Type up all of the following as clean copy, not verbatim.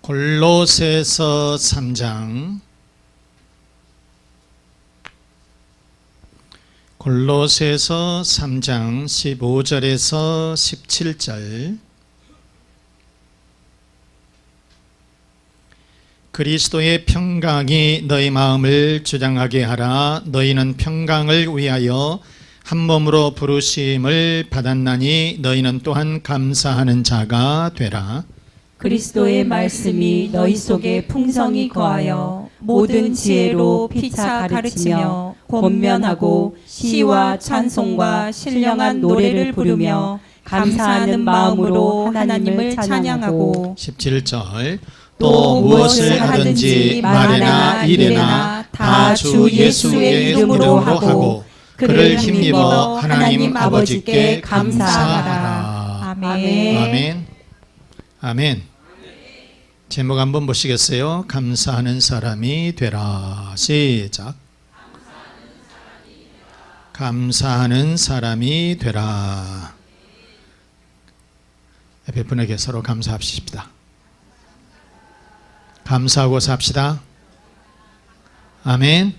골로새서 3장 골로새서 3장 15절에서 17절. 그리스도의 평강이 너희 마음을 주장하게 하라. 너희는 평강을 위하여 한 몸으로 부르심을 받았나니 너희는 또한 감사하는 자가 되라. 그리스도의 말씀이 너희 속에 풍성히 거하여 모든 지혜로 피차 가르치며 권면하고 시와 찬송과 신령한 노래를 부르며 감사하는 마음으로 하나님을 찬양하고. 17절. 또 무엇을 하든지 말에나 일에나 다 주 예수의 이름으로 하고 그를 힘입어 하나님 아버지께 감사하라. 아멘. 아멘. 아멘. 제목 한번 보시겠어요? 감사하는 사람이 되라. 시작. 감사하는 사람이 되라. 옆에 분에게 서로 감사합시다. 감사하고 삽시다. 아멘.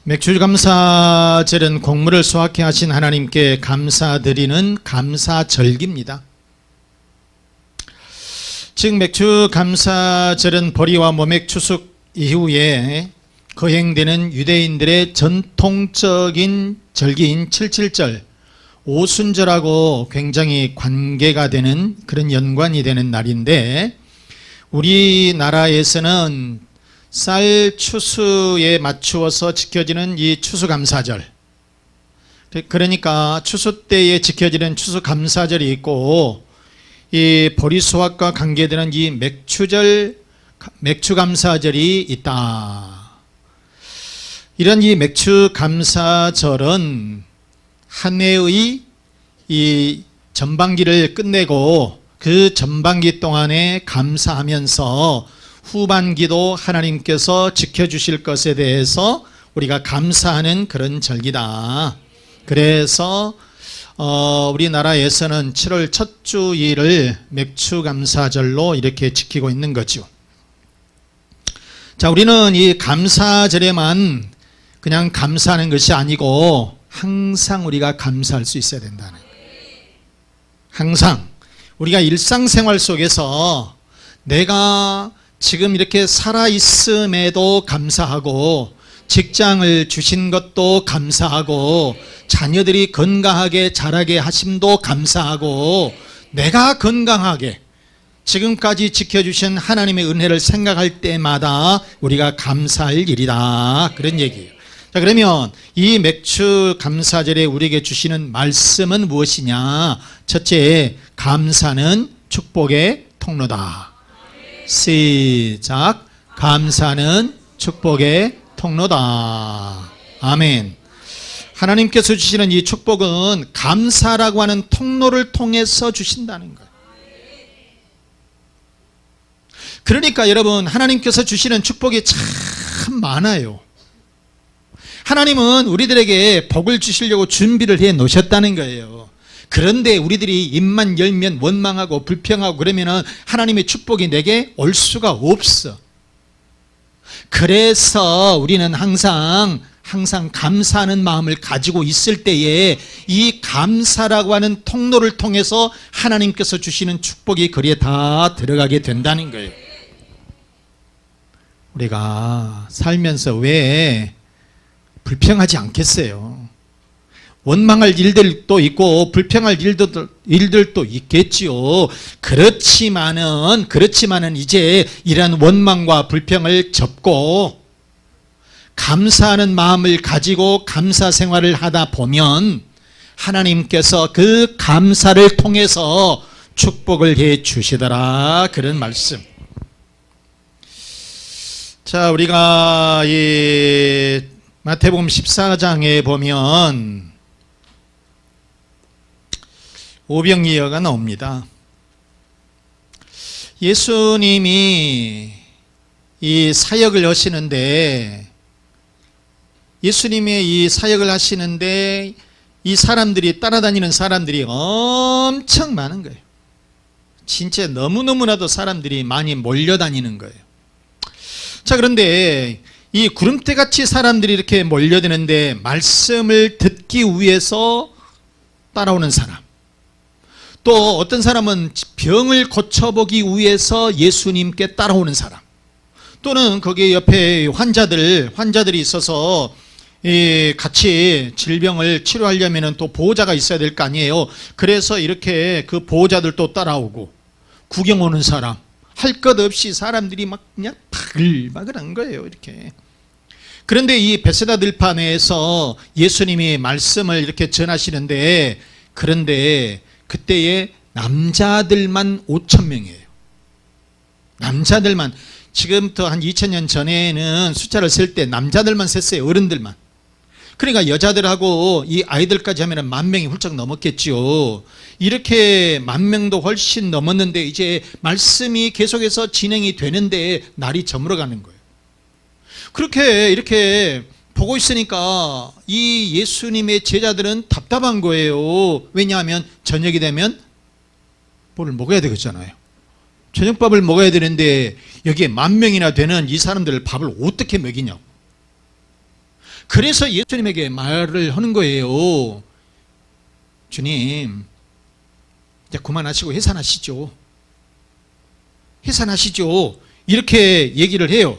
맥주감사절은 곡물을 수확해 하신 하나님께 감사드리는 감사절기입니다. 즉 맥주감사절은 보리와 모맥 추수 이후에 거행되는 유대인들의 전통적인 절기인 77절 오순절하고 굉장히 관계가 되는 그런 연관이 되는 날인데, 우리나라에서는 쌀 추수에 맞추어서 지켜지는 이 추수감사절, 그러니까 추수 때에 지켜지는 추수감사절이 있고, 이 보리 수확과 관계되는 이 맥추절, 맥추감사절이 있다. 이런 이 맥추감사절은 한 해의 이 전반기를 끝내고 그 전반기 동안에 감사하면서 후반기도 하나님께서 지켜주실 것에 대해서 우리가 감사하는 그런 절기다. 그래서 우리나라에서는 7월 첫 주일을 맥추감사절로 이렇게 지키고 있는 거죠. 자, 우리는 이 감사절에만 그냥 감사하는 것이 아니고 항상 우리가 감사할 수 있어야 된다는 거예요. 항상 우리가 일상생활 속에서 내가 지금 이렇게 살아있음에도 감사하고, 직장을 주신 것도 감사하고, 자녀들이 건강하게 자라게 하심도 감사하고, 내가 건강하게 지금까지 지켜주신 하나님의 은혜를 생각할 때마다 우리가 감사할 일이다, 그런 얘기예요. 자, 그러면 이 맥추 감사절에 우리에게 주시는 말씀은 무엇이냐? 첫째, 감사는 축복의 통로다. 시작. 감사는 축복의 통로다. 아멘. 하나님께서 주시는 이 축복은 감사라고 하는 통로를 통해서 주신다는 거예요. 그러니까 여러분, 하나님께서 주시는 축복이 참 많아요. 하나님은 우리들에게 복을 주시려고 준비를 해 놓으셨다는 거예요. 그런데 우리들이 입만 열면 원망하고 불평하고 그러면은 하나님의 축복이 내게 올 수가 없어. 그래서 우리는 항상 감사하는 마음을 가지고 있을 때에 이 감사라고 하는 통로를 통해서 하나님께서 주시는 축복이 거기에 다 들어가게 된다는 거예요. 우리가 살면서 왜 불평하지 않겠어요? 원망할 일들도 있고 불평할 일들도 있겠지요. 그렇지만은 이제 이런 원망과 불평을 접고 감사하는 마음을 가지고 감사 생활을 하다 보면 하나님께서 그 감사를 통해서 축복을 해 주시더라, 그런 말씀. 자, 우리가 이 마태복음 14장에 보면 오병이어가 나옵니다. 예수님이 이 사역을 하시는데 이 사역을 하시는데 이 사람들이, 따라다니는 사람들이 엄청 많은 거예요. 진짜 너무너무나도 사람들이 많이 몰려다니는 거예요. 자, 그런데 이 구름대같이 사람들이 이렇게 몰려드는데 말씀을 듣기 위해서 따라오는 사람, 또 어떤 사람은 병을 고쳐보기 위해서 예수님께 따라오는 사람, 또는 거기 옆에 환자들이 있어서 같이 질병을 치료하려면 또 보호자가 있어야 될 거 아니에요. 그래서 이렇게 그 보호자들도 따라오고, 구경 오는 사람, 할 것 없이 사람들이 막 그냥 바글바글한 거예요, 이렇게. 그런데 이 베세다 들판에서 예수님이 말씀을 이렇게 전하시는데, 그런데 그때에 남자들만 5,000명이에요. 남자들만. 지금부터 한 2000년 전에는 숫자를 셀 때 남자들만 셌어요. 어른들만. 그러니까 여자들하고 이 아이들까지 하면 10,000명이 훌쩍 넘었겠죠. 이렇게 10,000명도 훨씬 넘었는데 이제 말씀이 계속해서 진행이 되는데 날이 저물어가는 거예요. 그렇게 이렇게 보고 있으니까 이 예수님의 제자들은 답답한 거예요. 왜냐하면 저녁이 되면 뭐를 먹어야 되겠잖아요. 저녁밥을 먹어야 되는데 여기에 10,000명이나 되는 이 사람들을 밥을 어떻게 먹이냐고. 그래서 예수님에게 말을 하는 거예요. 주님, 이제 그만하시고 해산하시죠. 해산하시죠. 이렇게 얘기를 해요.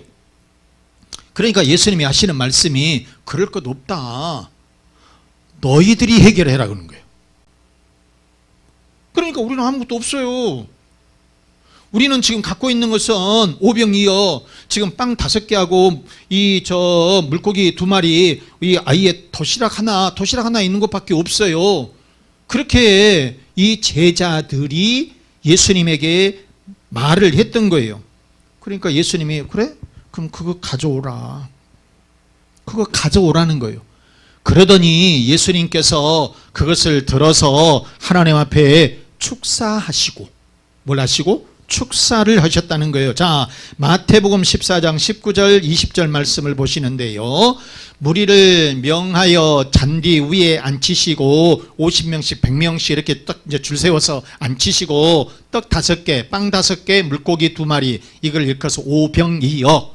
그러니까 예수님이 하시는 말씀이 그럴 것 없다. 너희들이 해결해라 그러는 거예요. 그러니까 우리는 아무것도 없어요. 우리는 지금 갖고 있는 것은 오병이어 지금 빵 5개하고 물고기 2마리, 이 아이의 도시락 하나 있는 것밖에 없어요. 그렇게 이 제자들이 예수님에게 말을 했던 거예요. 그러니까 예수님이 그래? 그럼 그거 가져오라. 그거 가져오라는 거예요. 그러더니 예수님께서 그것을 들어서 하나님 앞에 축사하시고, 뭘 하시고? 축사를 하셨다는 거예요. 자, 마태복음 14장 19절 20절 말씀을 보시는데요. 무리를 명하여 잔디 위에 앉히시고 50명씩 100명씩 이렇게 딱 이제 줄 세워서 앉히시고 떡 5개, 빵 5개, 물고기 2마리, 이걸 일컬어서 오병이어.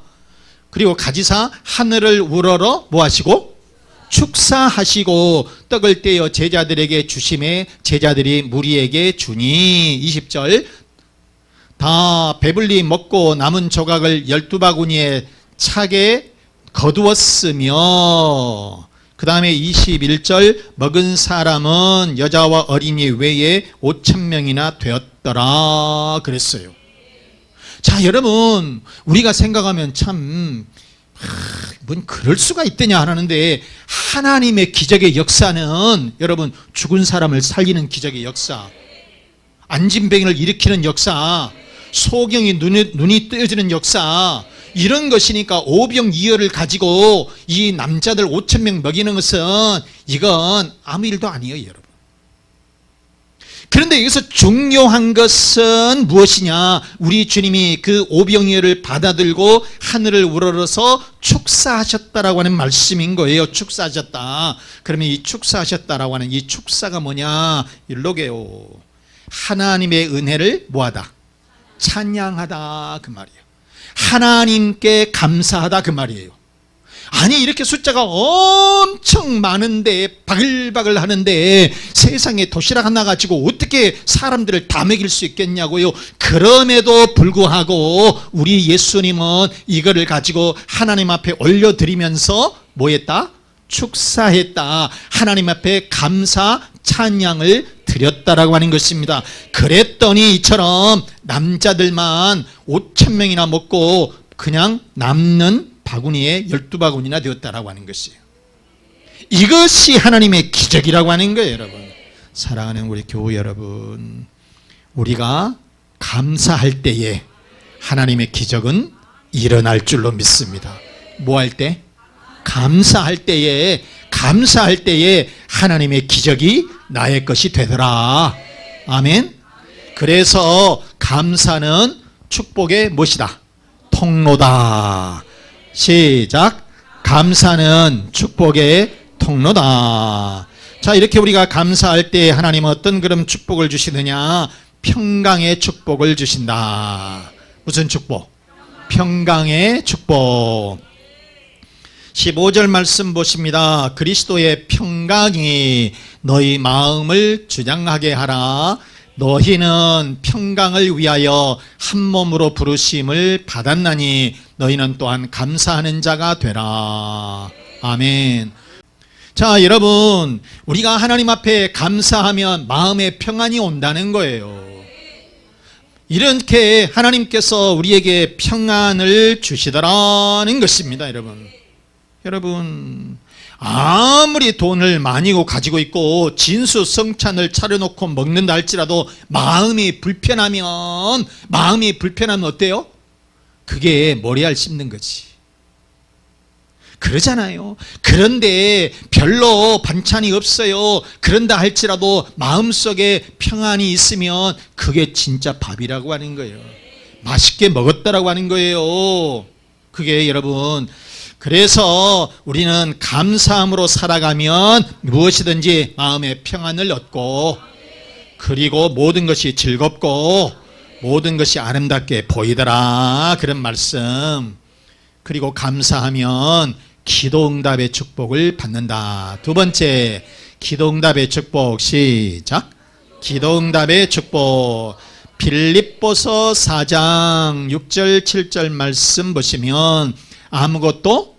그리고 가지사 하늘을 우러러 뭐 하시고? 축사하시고 떡을 떼어 제자들에게 주심에 제자들이 무리에게 주니. 20절 다 배불리 먹고 남은 조각을 12바구니에 차게 거두었으며, 그 다음에 21절 먹은 사람은 여자와 어린이 외에 5,000명이나 되었더라 그랬어요. 자, 여러분, 우리가 생각하면 참 뭔 그럴 수가 있더냐 하는데, 하나님의 기적의 역사는 여러분, 죽은 사람을 살리는 기적의 역사, 안진병을 일으키는 역사, 소경이 눈이 뜨여지는 역사, 이런 것이니까 오병이어를 가지고 이 남자들 5,000명 먹이는 것은 이건 아무 일도 아니에요, 여러분. 그런데 여기서 중요한 것은 무엇이냐? 우리 주님이 그 오병이어를 받아들고 하늘을 우러러서 축사하셨다라고 하는 말씀인 거예요. 축사하셨다. 그러면 이 축사하셨다라고 하는 이 축사가 뭐냐? 일로게요. 하나님의 은혜를 뭐하다? 찬양하다 그 말이에요. 하나님께 감사하다 그 말이에요. 아니, 이렇게 숫자가 엄청 많은데, 바글바글 하는데 세상에 도시락 하나 가지고 어떻게 사람들을 다 먹일 수 있겠냐고요. 그럼에도 불구하고 우리 예수님은 이거를 가지고 하나님 앞에 올려드리면서 뭐 했다? 축사했다. 하나님 앞에 감사 찬양을 드렸다라고 하는 것입니다. 그랬더니 이처럼 남자들만 5,000명이나 먹고 그냥 남는 바구니에 12바구니나 되었다라고 하는 것이에요. 이것이 하나님의 기적이라고 하는 거예요, 여러분. 사랑하는 우리 교우 여러분, 우리가 감사할 때에 하나님의 기적은 일어날 줄로 믿습니다. 뭐 할 때? 감사할 때에 하나님의 기적이 나의 것이 되더라. 아멘. 그래서 감사는 축복의 무엇이다? 통로다. 시작. 감사는 축복의 통로다. 자, 이렇게 우리가 감사할 때 하나님은 어떤 그런 축복을 주시느냐? 평강의 축복을 주신다. 무슨 축복? 평강의 축복. 15절 말씀 보십니다. 그리스도의 평강이 너희 마음을 주장하게 하라. 너희는 평강을 위하여 한 몸으로 부르심을 받았나니 너희는 또한 감사하는 자가 되라. 아멘. 자, 여러분, 우리가 하나님 앞에 감사하면 마음에 평안이 온다는 거예요. 이렇게 하나님께서 우리에게 평안을 주시더라는 것입니다. 여러분, 아무리 돈을 많이 가지고 있고 진수성찬을 차려놓고 먹는다 할지라도 마음이 불편하면 어때요? 그게 머리알 씹는 거지. 그러잖아요. 그런데 별로 반찬이 없어요. 그런다 할지라도 마음속에 평안이 있으면 그게 진짜 밥이라고 하는 거예요. 맛있게 먹었다라고 하는 거예요. 그게 여러분, 그래서 우리는 감사함으로 살아가면 무엇이든지 마음의 평안을 얻고, 그리고 모든 것이 즐겁고 모든 것이 아름답게 보이더라, 그런 말씀. 그리고 감사하면 기도응답의 축복을 받는다. 두 번째, 기도응답의 축복. 시작. 기도응답의 축복. 빌립보서 4장 6절 7절 말씀 보시면 아무것도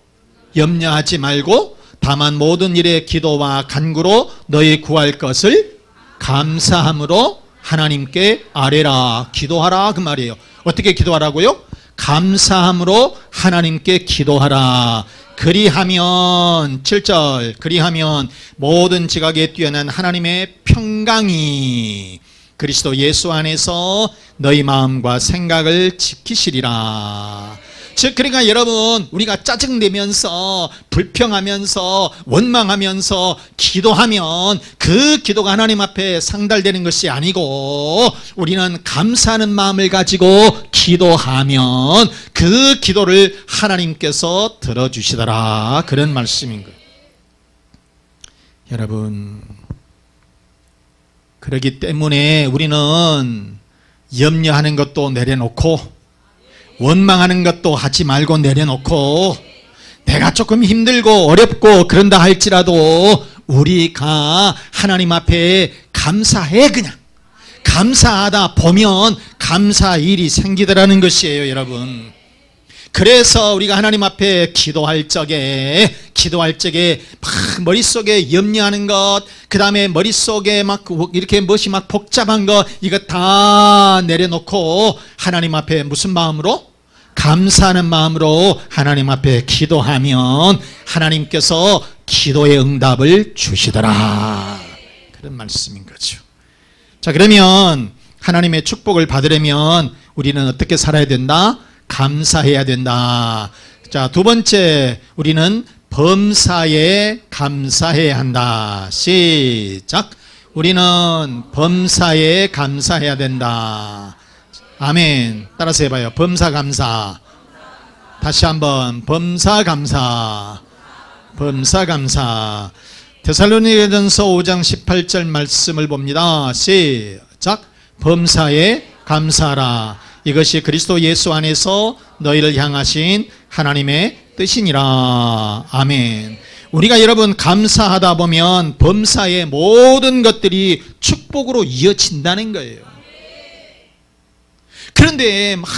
염려하지 말고 다만 모든 일에 기도와 간구로 너희 구할 것을 감사함으로 하나님께 아뢰라. 기도하라, 그 말이에요. 어떻게 기도하라고요? 감사함으로 하나님께 기도하라. 그리하면 7절, 그리하면 모든 지각에 뛰어난 하나님의 평강이 그리스도 예수 안에서 너희 마음과 생각을 지키시리라. 즉, 그러니까 여러분, 우리가 짜증내면서 불평하면서 원망하면서 기도하면 그 기도가 하나님 앞에 상달되는 것이 아니고, 우리는 감사하는 마음을 가지고 기도하면 그 기도를 하나님께서 들어주시더라, 그런 말씀인 거예요. 여러분, 그렇기 때문에 우리는 염려하는 것도 내려놓고 원망하는 것도 하지 말고 내려놓고, 내가 조금 힘들고 어렵고 그런다 할지라도 우리가 하나님 앞에 감사해. 그냥 감사하다 보면 감사일이 생기더라는 것이에요, 여러분. 그래서 우리가 하나님 앞에 기도할 적에 막 머릿속에 염려하는 것, 그 다음에 머릿속에 막 이렇게 무엇이 막 복잡한 것, 이거 다 내려놓고 하나님 앞에 무슨 마음으로? 감사하는 마음으로 하나님 앞에 기도하면 하나님께서 기도의 응답을 주시더라, 그런 말씀인 거죠. 자, 그러면 하나님의 축복을 받으려면 우리는 어떻게 살아야 된다? 감사해야 된다. 자, 두 번째, 우리는 범사에 감사해야 한다. 시작. 우리는 범사에 감사해야 된다. 아멘. 따라서 해봐요. 범사감사. 다시 한번 범사감사. 범사감사. 데살로니가전서 5장 18절 말씀을 봅니다. 시작. 범사에 감사하라. 이것이 그리스도 예수 안에서 너희를 향하신 하나님의 뜻이니라. 아멘. 우리가 여러분 감사하다 보면 범사의 모든 것들이 축복으로 이어진다는 거예요. 그런데 막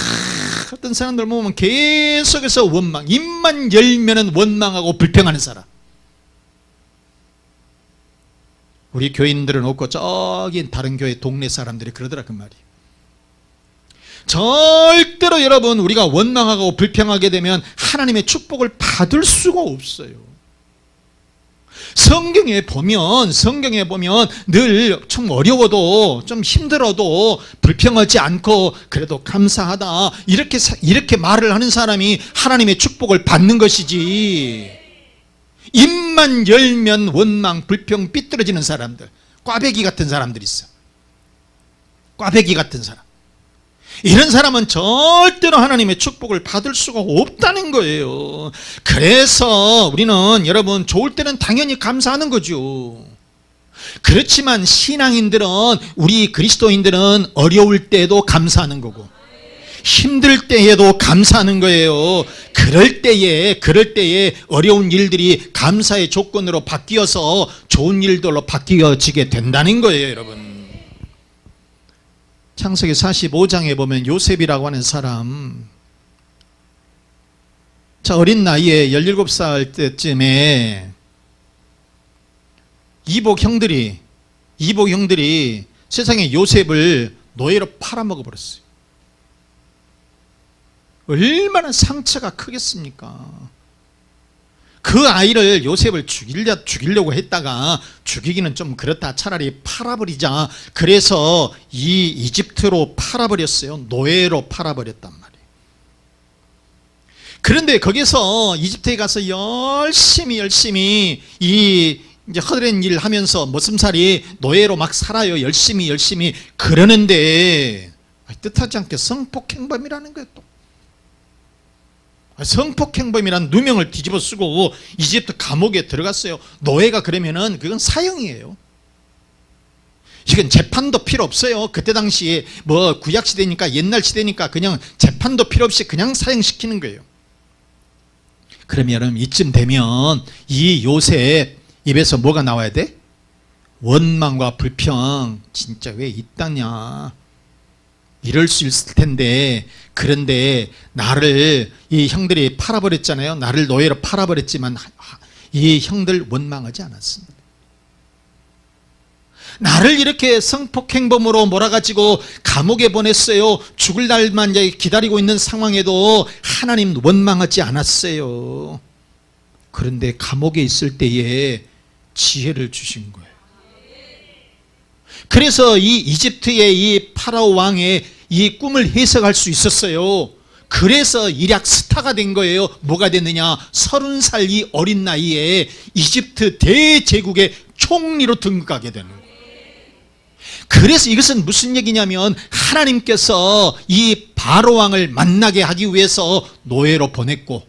어떤 사람들 보면 계속해서 원망, 입만 열면은 원망하고 불평하는 사람. 우리 교인들은 없고 저기 다른 교회 동네 사람들이 그러더라, 그 말이에요. 절대로 여러분, 우리가 원망하고 불평하게 되면 하나님의 축복을 받을 수가 없어요. 성경에 보면 늘 좀 어려워도 좀 힘들어도 불평하지 않고 그래도 감사하다, 이렇게 말을 하는 사람이 하나님의 축복을 받는 것이지, 입만 열면 원망, 불평, 삐뚤어지는 사람들, 꽈배기 같은 사람들이 있어. 꽈배기 같은 사람. 이런 사람은 절대로 하나님의 축복을 받을 수가 없다는 거예요. 그래서 우리는 여러분, 좋을 때는 당연히 감사하는 거죠. 그렇지만 신앙인들은, 우리 그리스도인들은 어려울 때도 감사하는 거고 힘들 때에도 감사하는 거예요. 그럴 때에 어려운 일들이 감사의 조건으로 바뀌어서 좋은 일들로 바뀌어지게 된다는 거예요, 여러분. 창세기 45장에 보면 요셉이라고 하는 사람, 자, 어린 나이에 17살 때쯤에 이복 형들이 세상에 요셉을 노예로 팔아먹어 버렸어요. 얼마나 상처가 크겠습니까? 그 아이를, 요셉을 죽이려고 했다가 죽이기는 좀 그렇다, 차라리 팔아버리자. 그래서 이 이집트로 팔아버렸어요. 노예로 팔아버렸단 말이에요. 그런데 거기서 이집트에 가서 열심히 이제 허드렛 일 하면서 머슴살이 노예로 막 살아요. 열심히 그러는데 뜻하지 않게 성폭행범이라는 거예요. 또 성폭행범이란 누명을 뒤집어 쓰고 이집트 감옥에 들어갔어요. 노예가 그러면은 그건 사형이에요. 이건 재판도 필요 없어요. 그때 당시에 뭐 구약 시대니까, 옛날 시대니까 그냥 재판도 필요 없이 그냥 사형시키는 거예요. 그러면 여러분, 이쯤 되면 이 요셉 입에서 뭐가 나와야 돼? 원망과 불평. 진짜 왜 이따냐, 이럴 수 있을 텐데. 그런데 나를 이 형들이 팔아버렸잖아요. 나를 노예로 팔아버렸지만 이 형들 원망하지 않았습니다. 나를 이렇게 성폭행범으로 몰아가지고 감옥에 보냈어요. 죽을 날만 이제 기다리고 있는 상황에도 하나님 원망하지 않았어요. 그런데 감옥에 있을 때에 지혜를 주신 거예요. 그래서 이 이집트의 이 파라오 왕의 이 꿈을 해석할 수 있었어요. 그래서 일약 스타가 된 거예요. 뭐가 됐느냐, 30살 이 어린 나이에 이집트 대제국의 총리로 등극하게 되는 거예요. 그래서 이것은 무슨 얘기냐면, 하나님께서 이 바로 왕을 만나게 하기 위해서 노예로 보냈고,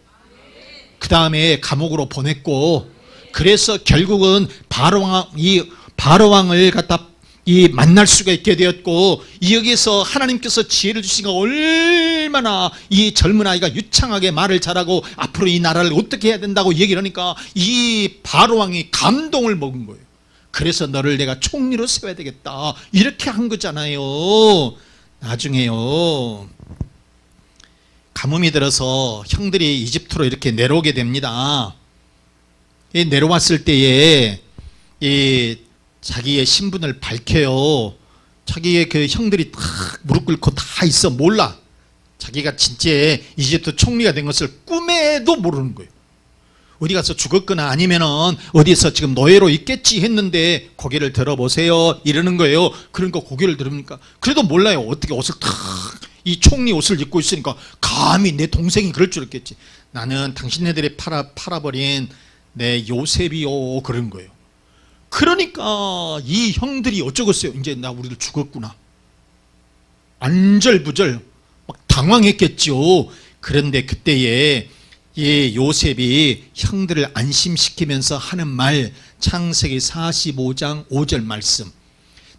그 다음에 감옥으로 보냈고, 그래서 결국은 바로 왕을 갖다 만날 수가 있게 되었고, 여기서 하나님께서 지혜를 주시니까 얼마나 이 젊은 아이가 유창하게 말을 잘하고 앞으로 이 나라를 어떻게 해야 된다고 얘기를 하니까 이 바로 왕이 감동을 먹은 거예요. 그래서 너를 내가 총리로 세워야 되겠다, 이렇게 한 거잖아요. 나중에요, 가뭄이 들어서 형들이 이집트로 이렇게 내려오게 됩니다. 내려왔을 때에 이 자기의 신분을 밝혀요. 자기의 그 형들이 다 무릎 꿇고 다 있어, 몰라. 자기가 진짜 이집트 총리가 된 것을 꿈에도 모르는 거예요. 어디 가서 죽었거나 아니면은 어디서 지금 노예로 있겠지 했는데 고개를 들어보세요, 이러는 거예요. 그러니까 고개를 들으니까 그래도 몰라요. 어떻게 옷을 탁, 이 총리 옷을 입고 있으니까 감히 내 동생이 그럴 줄 알겠지. 나는 당신네들이 팔아버린 내 요셉이요, 그런 거예요. 그러니까 이 형들이 어쩌겠어요. 이제 나 우리를 죽었구나, 안절부절 막 당황했겠죠. 그런데 그때에 이 요셉이 형들을 안심시키면서 하는 말, 창세기 45장 5절 말씀,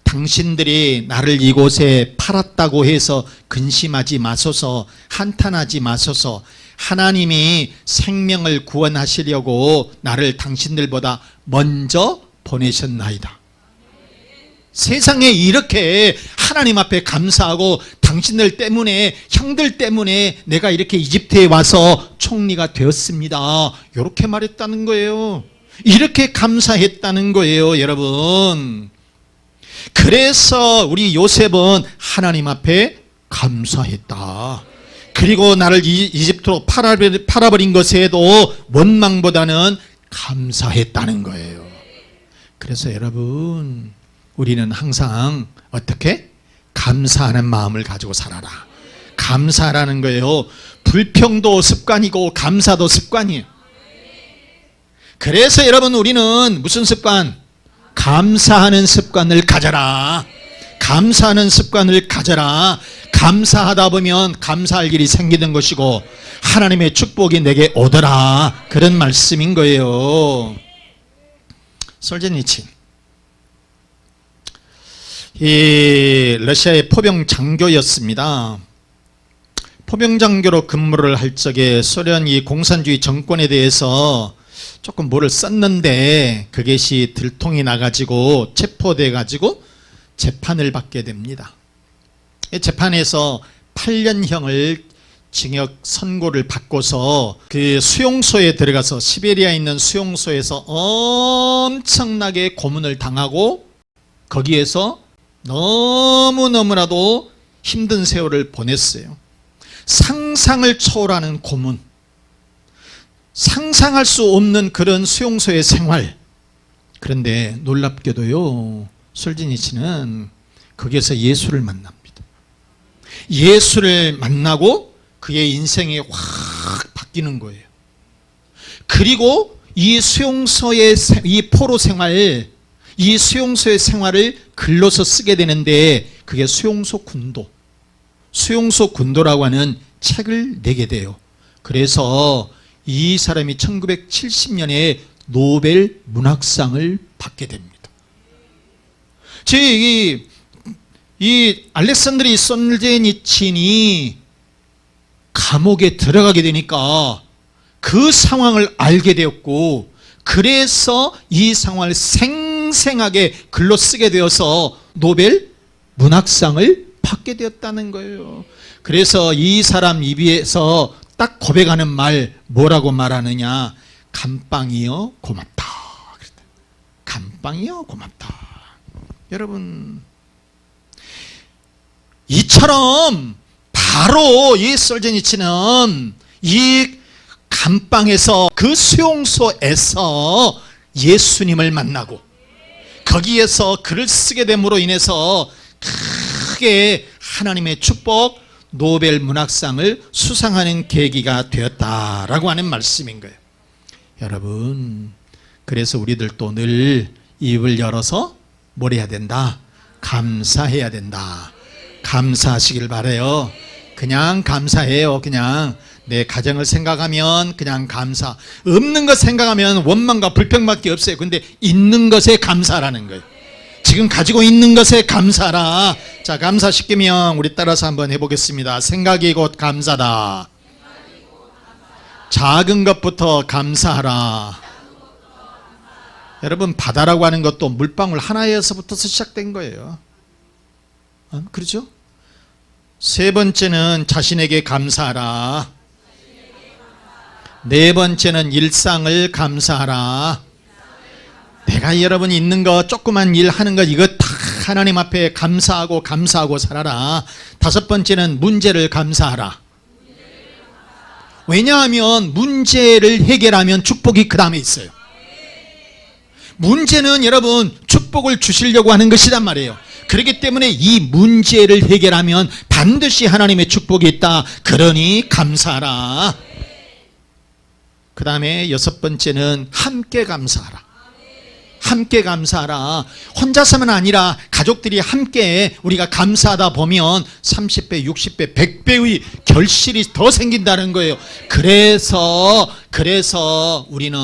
당신들이 나를 이곳에 팔았다고 해서 근심하지 마소서, 한탄하지 마소서. 하나님이 생명을 구원하시려고 나를 당신들보다 먼저 보내셨나이다. 세상에 이렇게 하나님 앞에 감사하고, 당신들 때문에, 형들 때문에 내가 이렇게 이집트에 와서 총리가 되었습니다, 이렇게 말했다는 거예요. 이렇게 감사했다는 거예요, 여러분. 그래서 우리 요셉은 하나님 앞에 감사했다. 그리고 나를 이집트로 팔아버린 것에도 원망보다는 감사했다는 거예요. 그래서 여러분, 우리는 항상 어떻게? 감사하는 마음을 가지고 살아라. 감사라는 거예요. 불평도 습관이고 감사도 습관이에요. 그래서 여러분, 우리는 무슨 습관? 감사하는 습관을 가져라. 감사하는 습관을 가져라. 감사하다 보면 감사할 일이 생기는 것이고 하나님의 축복이 내게 오더라, 그런 말씀인 거예요. 솔제니친, 이 러시아의 포병 장교였습니다. 포병 장교로 근무를 할 적에 소련 이 공산주의 정권에 대해서 조금 뭐를 썼는데 그것이 들통이 나가지고 체포돼 가지고 재판을 받게 됩니다. 재판에서 8년형을 징역 선고를 받고서 그 수용소에 들어가서 시베리아에 있는 수용소에서 엄청나게 고문을 당하고 거기에서 너무너무나도 힘든 세월을 보냈어요. 상상을 초월하는 고문, 상상할 수 없는 그런 수용소의 생활. 그런데 놀랍게도요, 솔지니치는 거기에서 예수를 만납니다. 예수를 만나고 그의 인생이 확 바뀌는 거예요. 그리고 이 수용소의 이 포로 생활, 이 수용소의 생활을 글로서 쓰게 되는데 그게 수용소 군도라고 하는 책을 내게 돼요. 그래서 이 사람이 1970년에 노벨 문학상을 받게 됩니다. 이 알렉산드리 솔제니친이 감옥에 들어가게 되니까 그 상황을 알게 되었고, 그래서 이 상황을 생생하게 글로 쓰게 되어서 노벨 문학상을 받게 되었다는 거예요. 그래서 이 사람 입에서 딱 고백하는 말, 뭐라고 말하느냐? 감방이여 고맙다. 감방이여 고맙다. 여러분, 이처럼 바로 이 솔제니치는 이 감방에서, 그 수용소에서 예수님을 만나고 거기에서 글을 쓰게 됨으로 인해서 크게 하나님의 축복, 노벨 문학상을 수상하는 계기가 되었다라고 하는 말씀인 거예요. 여러분, 그래서 우리들도 늘 입을 열어서 뭘 해야 된다? 감사해야 된다. 감사하시길 바라요. 그냥 감사해요. 그냥 내 가정을 생각하면 그냥 감사. 없는 것 생각하면 원망과 불평밖에 없어요. 근데 있는 것에 감사라는 거예요. 지금 가지고 있는 것에 감사라. 자, 감사시키면 우리 따라서 한번 해보겠습니다. 생각이 곧 감사다. 작은 것부터 감사하라. 여러분, 바다라고 하는 것도 물방울 하나에서부터 시작된 거예요. 그렇죠? 세 번째는 자신에게 감사하라. 네 번째는 일상을 감사하라. 내가 여러분 있는 거, 조그만 일 하는 거, 이거 다 하나님 앞에 감사하고 살아라. 다섯 번째는 문제를 감사하라. 왜냐하면 문제를 해결하면 축복이 그 다음에 있어요. 문제는 여러분 축복을 주시려고 하는 것이란 말이에요. 그렇기 때문에 이 문제를 해결하면 반드시 하나님의 축복이 있다. 그러니 감사하라. 그 다음에 여섯 번째는 함께 감사하라. 함께 감사하라. 혼자서만 아니라 가족들이 함께 우리가 감사하다 보면 30배, 60배, 100배의 결실이 더 생긴다는 거예요. 그래서 우리는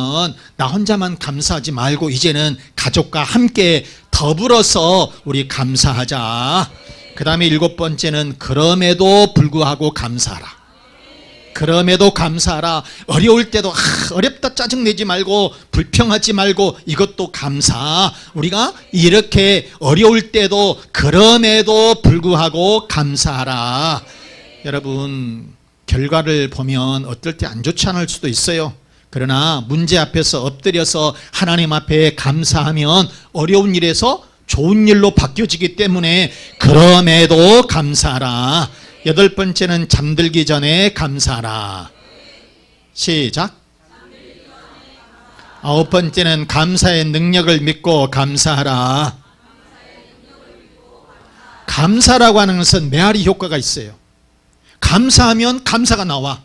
나 혼자만 감사하지 말고 이제는 가족과 함께 더불어서 우리 감사하자. 그 다음에 일곱 번째는 그럼에도 불구하고 감사하라. 그럼에도 감사하라. 어려울 때도 어렵다 짜증내지 말고 불평하지 말고 이것도 감사. 우리가 이렇게 어려울 때도 그럼에도 불구하고 감사하라. 여러분, 결과를 보면 어떨 때 안 좋지 않을 수도 있어요. 그러나 문제 앞에서 엎드려서 하나님 앞에 감사하면 어려운 일에서 좋은 일로 바뀌어지기 때문에 그럼에도 감사하라. 여덟 번째는 잠들기 전에 감사하라. 시작. 아홉 번째는 감사의 능력을 믿고 감사하라. 감사라고 하는 것은 메아리 효과가 있어요. 감사하면 감사가 나와.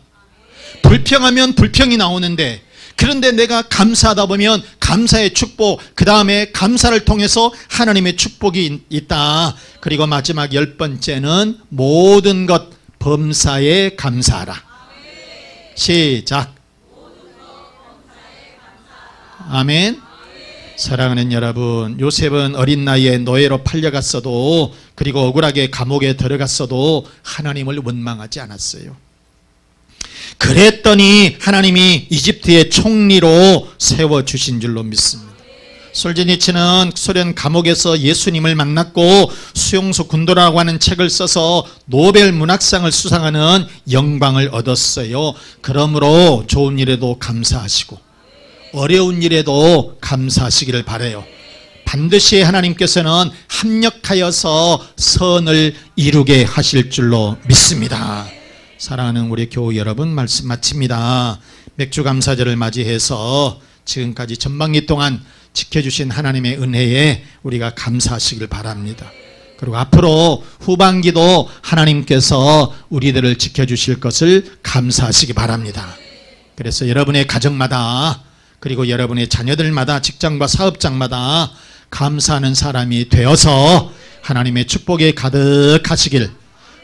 불평하면 불평이 나오는데, 그런데 내가 감사하다 보면 감사의 축복, 그 다음에 감사를 통해서 하나님의 축복이 있다. 그리고 마지막 열 번째는 모든 것 범사에 감사하라. 시작. 아멘. 사랑하는 여러분, 요셉은 어린 나이에 노예로 팔려갔어도, 그리고 억울하게 감옥에 들어갔어도 하나님을 원망하지 않았어요. 그랬더니 하나님이 이집트의 총리로 세워주신 줄로 믿습니다. 솔제니치는 소련 감옥에서 예수님을 만났고 수용소 군도라고 하는 책을 써서 노벨 문학상을 수상하는 영광을 얻었어요. 그러므로 좋은 일에도 감사하시고 어려운 일에도 감사하시기를 바라요. 반드시 하나님께서는 합력하여서 선을 이루게 하실 줄로 믿습니다. 사랑하는 우리 교우 여러분, 말씀 마칩니다. 맥주감사절을 맞이해서 지금까지 전반기 동안 지켜주신 하나님의 은혜에 우리가 감사하시길 바랍니다. 그리고 앞으로 후반기도 하나님께서 우리들을 지켜주실 것을 감사하시기 바랍니다. 그래서 여러분의 가정마다, 그리고 여러분의 자녀들마다, 직장과 사업장마다 감사하는 사람이 되어서 하나님의 축복에 가득하시길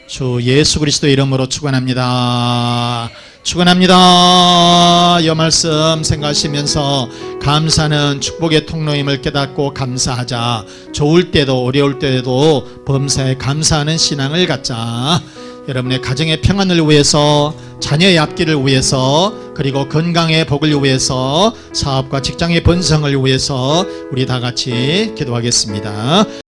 주 예수 그리스도의 이름으로 축원합니다. 축원합니다. 이 말씀 생각하시면서 감사는 축복의 통로임을 깨닫고 감사하자. 좋을 때도 어려울 때도 범사에 감사하는 신앙을 갖자. 여러분의 가정의 평안을 위해서, 자녀의 앞길을 위해서, 그리고 건강의 복을 위해서, 사업과 직장의 번성을 위해서 우리 다 같이 기도하겠습니다.